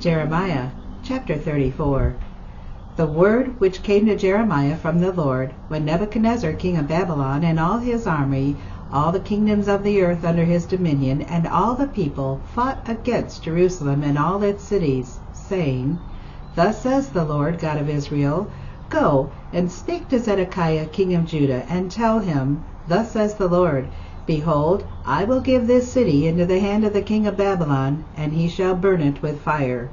Jeremiah chapter 34. The word which came to Jeremiah from the Lord, when Nebuchadnezzar king of Babylon and all his army, all the kingdoms of the earth under his dominion, and all the people fought against Jerusalem and all its cities, saying, Thus says the Lord God of Israel, Go and speak to Zedekiah king of Judah, and tell him, Thus says the Lord, Behold, I will give this city into the hand of the king of Babylon, and he shall burn it with fire.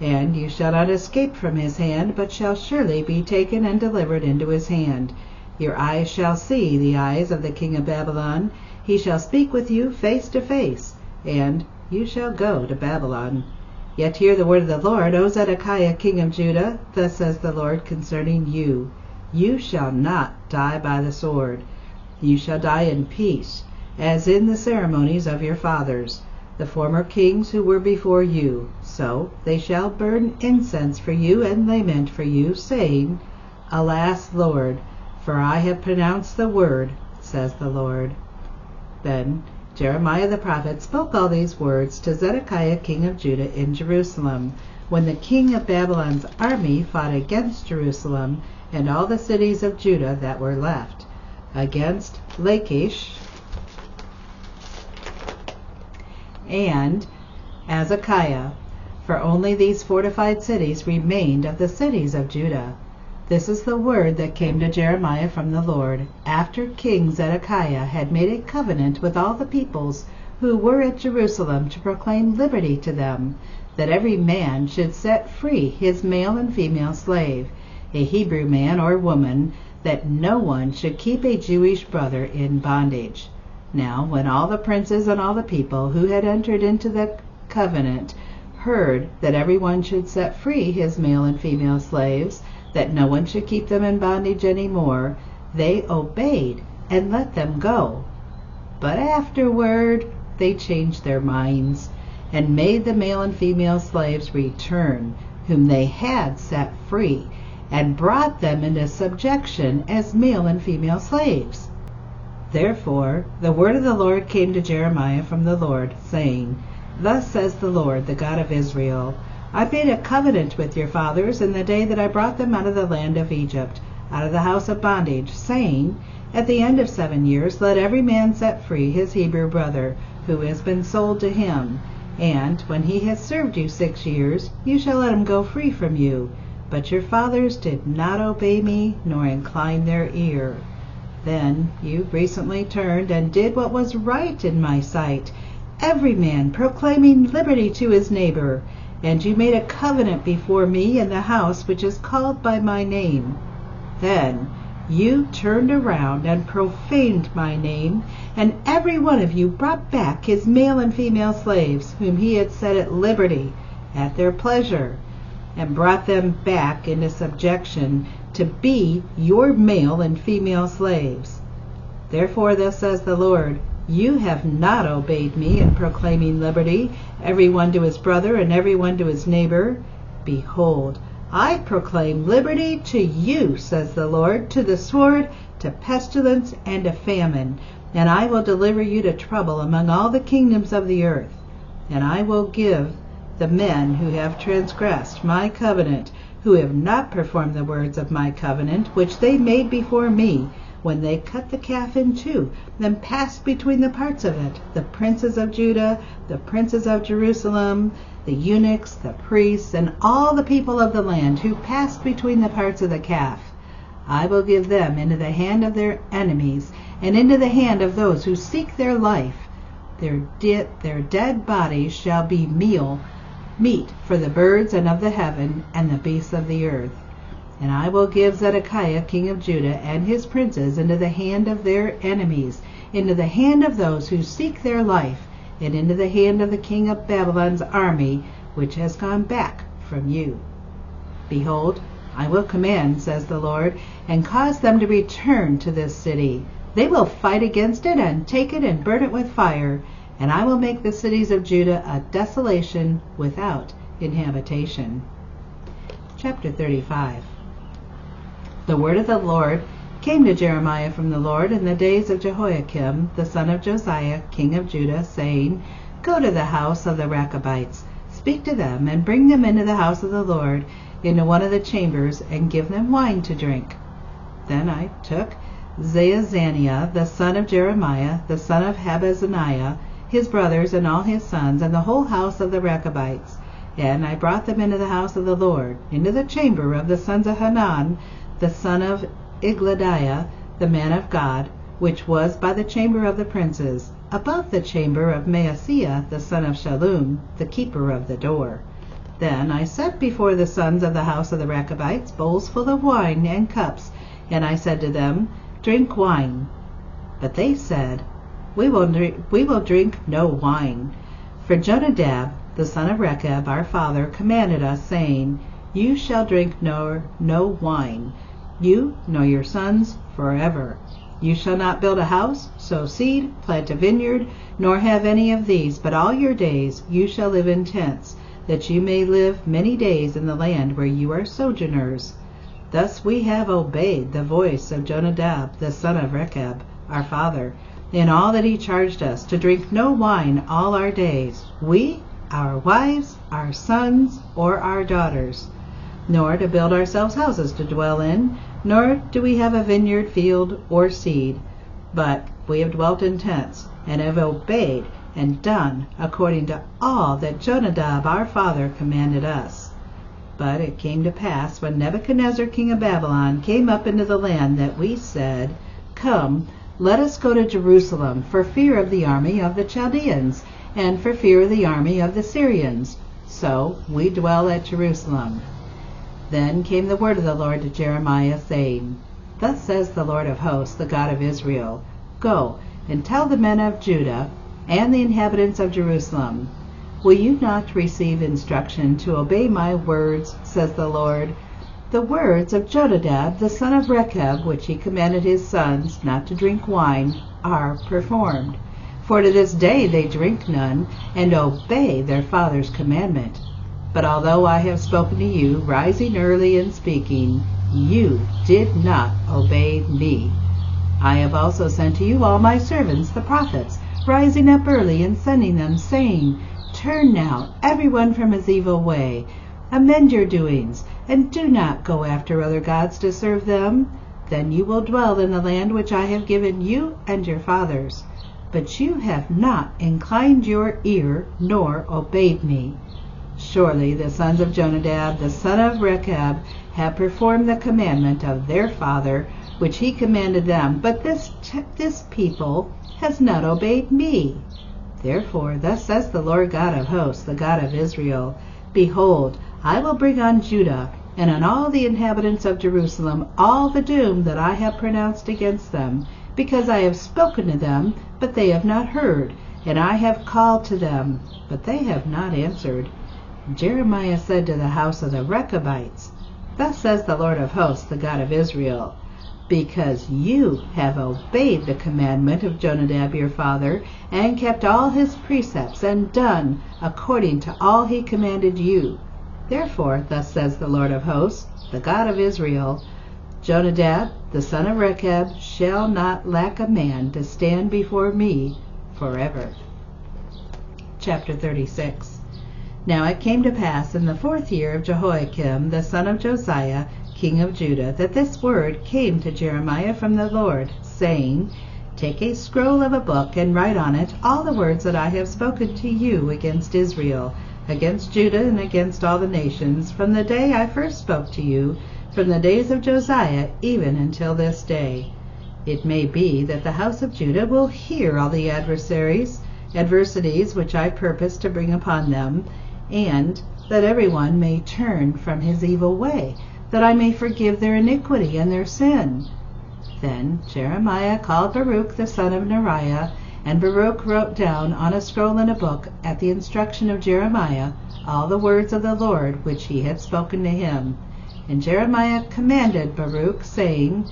And you shall not escape from his hand, but shall surely be taken and delivered into his hand. Your eyes shall see the eyes of the king of Babylon. He shall speak with you face to face, and you shall go to Babylon. Yet hear the word of the Lord, O Zedekiah king of Judah. Thus says the Lord concerning you, You shall not die by the sword. You shall die in peace, as in the ceremonies of your fathers, the former kings who were before you. So they shall burn incense for you and lament for you, saying, Alas, Lord, for I have pronounced the word, says the Lord. Then Jeremiah the prophet spoke all these words to Zedekiah king of Judah in Jerusalem, when the king of Babylon's army fought against Jerusalem and all the cities of Judah that were left, against Lachish and Azekah, for only these fortified cities remained of the cities of Judah. This is the word that came to Jeremiah from the Lord, after King Zedekiah had made a covenant with all the peoples who were at Jerusalem to proclaim liberty to them, that every man should set free his male and female slave, a Hebrew man or woman, that no one should keep a Jewish brother in bondage. Now when all the princes and all the people who had entered into the covenant heard that every one should set free his male and female slaves, that no one should keep them in bondage any more, they obeyed and let them go. But afterward they changed their minds, and made the male and female slaves return, whom they had set free, and brought them into subjection as male and female slaves. Therefore the word of the Lord came to Jeremiah from the Lord, saying, Thus says the Lord, the God of Israel, I made a covenant with your fathers in the day that I brought them out of the land of Egypt, out of the house of bondage, saying, At the end of 7 years let every man set free his Hebrew brother, who has been sold to him. And when he has served you 6 years, you shall let him go free from you. But your fathers did not obey me, nor incline their ear. Then you recently turned and did what was right in my sight, every man proclaiming liberty to his neighbor. And you made a covenant before me in the house which is called by my name. Then you turned around and profaned my name, and every one of you brought back his male and female slaves, whom he had set at liberty at their pleasure, and brought them back into subjection to be your male and female slaves. Therefore thus says the Lord, You have not obeyed me in proclaiming liberty, every one to his brother and every one to his neighbor. Behold, I proclaim liberty to you, says the Lord, to the sword, to pestilence, and to famine, and I will deliver you to trouble among all the kingdoms of the earth. And I will give the men who have transgressed my covenant, who have not performed the words of my covenant, which they made before me, when they cut the calf in two, then passed between the parts of it, the princes of Judah, the princes of Jerusalem, the eunuchs, the priests, and all the people of the land who passed between the parts of the calf. I will give them into the hand of their enemies, and into the hand of those who seek their life. Their dead bodies shall be meat for the birds and of the heaven and the beasts of the earth. And I will give Zedekiah king of Judah and his princes into the hand of their enemies, into the hand of those who seek their life, and into the hand of the king of Babylon's army, which has gone back from you. Behold, I will command, says the Lord, and cause them to return to this city. They will fight against it, and take it, and burn it with fire, and I will make the cities of Judah a desolation without inhabitation. Chapter 35. The word of the Lord came to Jeremiah from the Lord in the days of Jehoiakim, the son of Josiah, king of Judah, saying, Go to the house of the Rechabites, speak to them, and bring them into the house of the Lord, into one of the chambers, and give them wine to drink. Then I took Zaazaniah, the son of Jeremiah, the son of Habazaniah, his brothers and all his sons, and the whole house of the Rechabites, and I brought them into the house of the Lord, into the chamber of the sons of Hanan, the son of Igladiah, the man of God, which was by the chamber of the princes, above the chamber of Maaseiah, the son of Shallum, the keeper of the door. Then I set before the sons of the house of the Rechabites bowls full of wine and cups, and I said to them, Drink wine. But they said, We will drink no wine. For Jonadab, the son of Rechab, our father, commanded us, saying, You shall drink no wine, you nor your sons forever. You shall not build a house, sow seed, plant a vineyard, nor have any of these, but all your days you shall live in tents, that you may live many days in the land where you are sojourners. Thus we have obeyed the voice of Jonadab, the son of Rechab, our father, in all that he charged us, to drink no wine all our days, we, our wives, our sons, or our daughters, nor to build ourselves houses to dwell in, nor do we have a vineyard, field, or seed, but we have dwelt in tents, and have obeyed and done according to all that Jonadab our father commanded us. But it came to pass, when Nebuchadnezzar king of Babylon came up into the land, that we said, Come, let us go to Jerusalem, for fear of the army of the Chaldeans, and for fear of the army of the Syrians. So we dwell at Jerusalem. Then came the word of the Lord to Jeremiah, saying, Thus says the Lord of hosts, the God of Israel, Go, and tell the men of Judah and the inhabitants of Jerusalem, Will you not receive instruction to obey my words, says the Lord? The words of Jonadab, the son of Rechab, which he commanded his sons not to drink wine, are performed. For to this day they drink none, and obey their father's commandment. But although I have spoken to you, rising early and speaking, you did not obey me. I have also sent to you all my servants, the prophets, rising up early and sending them, saying, Turn now, everyone from his evil way, amend your doings, and do not go after other gods to serve them. Then you will dwell in the land which I have given you and your fathers. But you have not inclined your ear, nor obeyed me. Surely the sons of Jonadab, the son of Rechab, have performed the commandment of their father, which he commanded them, but this people has not obeyed me. Therefore thus says the Lord God of hosts, the God of Israel, Behold, I will bring on Judah and on all the inhabitants of Jerusalem all the doom that I have pronounced against them, because I have spoken to them, but they have not heard, and I have called to them, but they have not answered. Jeremiah said to the house of the Rechabites, Thus says the Lord of hosts, the God of Israel, Because you have obeyed the commandment of Jonadab your father, and kept all his precepts, and done according to all he commanded you. Therefore, thus says the Lord of hosts, the God of Israel, Jonadab, the son of Rechab, shall not lack a man to stand before me forever. Chapter 36. Now it came to pass in the 4th year of Jehoiakim, the son of Josiah, king of Judah, that this word came to Jeremiah from the Lord, saying, Take a scroll of a book, and write on it all the words that I have spoken to you against Israel, against Judah, and against all the nations, from the day I first spoke to you, from the days of Josiah, even until this day. It may be that the house of Judah will hear all the adversities which I purpose to bring upon them, and that everyone may turn from his evil way, that I may forgive their iniquity and their sin. Then Jeremiah called Baruch the son of Neriah, and Baruch wrote down on a scroll in a book, at the instruction of Jeremiah, all the words of the Lord which he had spoken to him. And Jeremiah commanded Baruch, saying,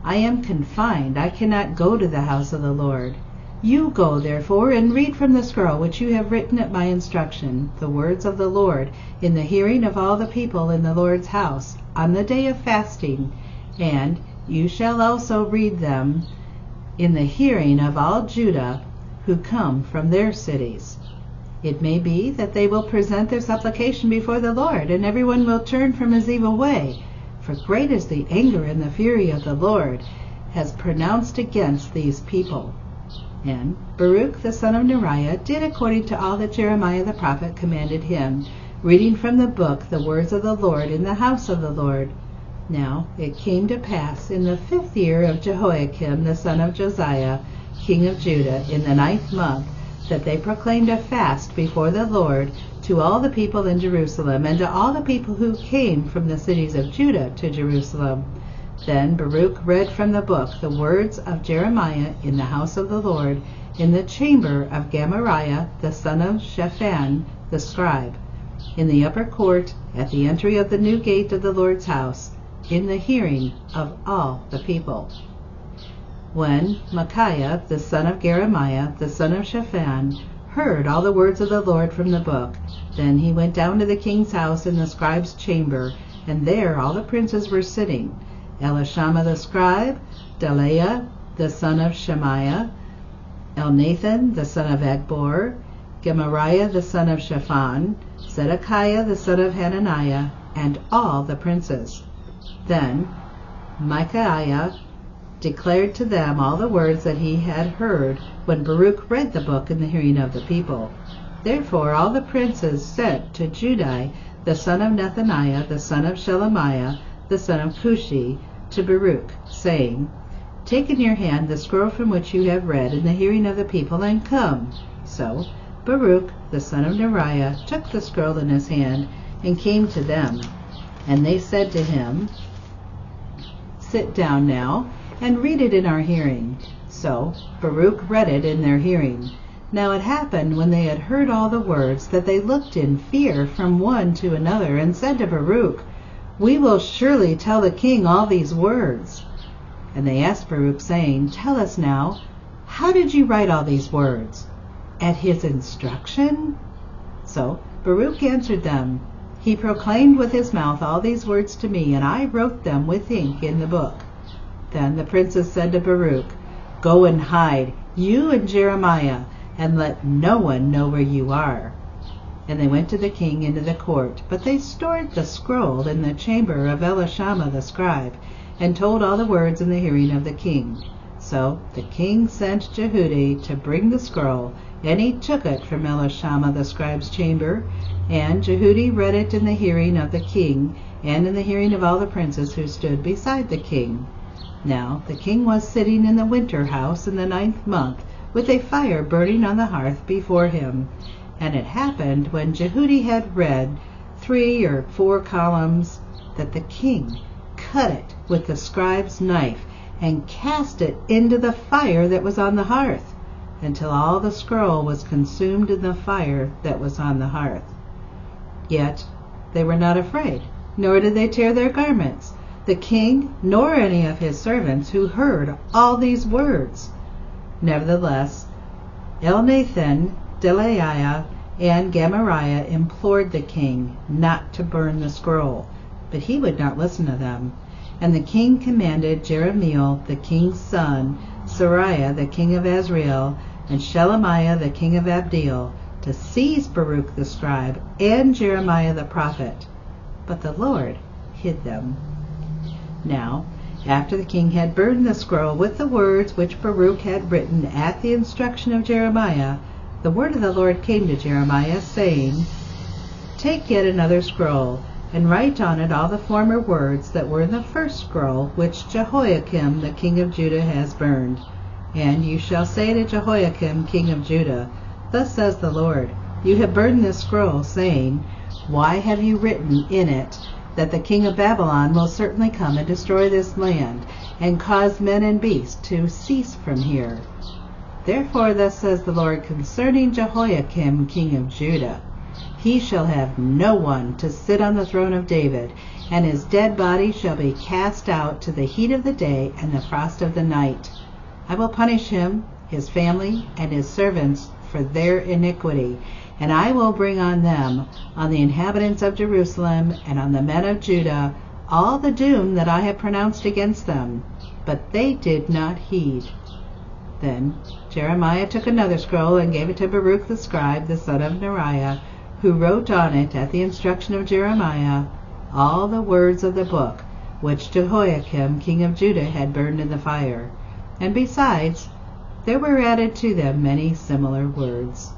I am confined, I cannot go to the house of the Lord. You go, therefore, and read from the scroll which you have written at my instruction, the words of the Lord, in the hearing of all the people in the Lord's house, on the day of fasting, and you shall also read them in the hearing of all Judah who come from their cities. It may be that they will present their supplication before the Lord, and everyone will turn from his evil way. For great is the anger and the fury of the Lord has pronounced against these people. And Baruch the son of Neriah did according to all that Jeremiah the prophet commanded him, reading from the book the words of the Lord in the house of the Lord. Now it came to pass in the 5th year of Jehoiakim the son of Josiah, king of Judah, in the 9th month, that they proclaimed a fast before the Lord to all the people in Jerusalem, and to all the people who came from the cities of Judah to Jerusalem. Then Baruch read from the book the words of Jeremiah in the house of the Lord, in the chamber of Gemariah the son of Shaphan the scribe, in the upper court, at the entry of the new gate of the Lord's house, in the hearing of all the people. When Micaiah the son of Jeremiah the son of Shaphan heard all the words of the Lord from the book, then he went down to the king's house in the scribe's chamber, and there all the princes were sitting, Elishama the scribe, Delaiah the son of Shemaiah, Elnathan the son of Agbor, Gemariah the son of Shaphan, Zedekiah the son of Hananiah, and all the princes. Then Micaiah declared to them all the words that he had heard when Baruch read the book in the hearing of the people. Therefore all the princes sent to Judai the son of Nethaniah, the son of Shelemiah, the son of Cushi, to Baruch, saying, Take in your hand the scroll from which you have read in the hearing of the people, and come. So Baruch the son of Neriah took the scroll in his hand, and came to them. And they said to him, Sit down now, and read it in our hearing. So Baruch read it in their hearing. Now it happened, when they had heard all the words, that they looked in fear from one to another, and said to Baruch, We will surely tell the king all these words. And they asked Baruch, saying, Tell us now, how did you write all these words? At his instruction? So Baruch answered them, He proclaimed with his mouth all these words to me, and I wrote them with ink in the book. Then the princes said to Baruch, Go and hide, you and Jeremiah, and let no one know where you are. And they went to the king into the court, but they stored the scroll in the chamber of Elishama the scribe, and told all the words in the hearing of the king. So the king sent Jehudi to bring the scroll, and he took it from Elishama the scribe's chamber, and Jehudi read it in the hearing of the king, and in the hearing of all the princes who stood beside the king. Now the king was sitting in the winter house in the 9th month, with a fire burning on the hearth before him. And it happened, when Jehudi had read 3 or 4 columns, that the king cut it with the scribe's knife, and cast it into the fire that was on the hearth, until all the scroll was consumed in the fire that was on the hearth. Yet they were not afraid, nor did they tear their garments, the king nor any of his servants, who heard all these words. Nevertheless, Elnathan, Delaiah, and Gemariah implored the king not to burn the scroll, but he would not listen to them. And the king commanded Jerahmeel the king's son, Seraiah the king of Azrael, and Shelemiah the king of Abdeel, to seize Baruch the scribe and Jeremiah the prophet. But the Lord hid them. Now, after the king had burned the scroll with the words which Baruch had written at the instruction of Jeremiah, the word of the Lord came to Jeremiah, saying, Take yet another scroll, and write on it all the former words that were in the first scroll which Jehoiakim the king of Judah has burned. And you shall say to Jehoiakim king of Judah, Thus says the Lord, You have burned this scroll, saying, Why have you written in it that the king of Babylon will certainly come and destroy this land, and cause men and beasts to cease from here? Therefore thus says the Lord concerning Jehoiakim king of Judah, He shall have no one to sit on the throne of David, and his dead body shall be cast out to the heat of the day and the frost of the night. I will punish him, his family, and his servants for their iniquity, and I will bring on them, on the inhabitants of Jerusalem, and on the men of Judah, all the doom that I have pronounced against them. But they did not heed. Then Jeremiah took another scroll and gave it to Baruch the scribe, the son of Neriah, who wrote on it, at the instruction of Jeremiah, all the words of the book which Jehoiakim king of Judah had burned in the fire. And besides, there were added to them many similar words.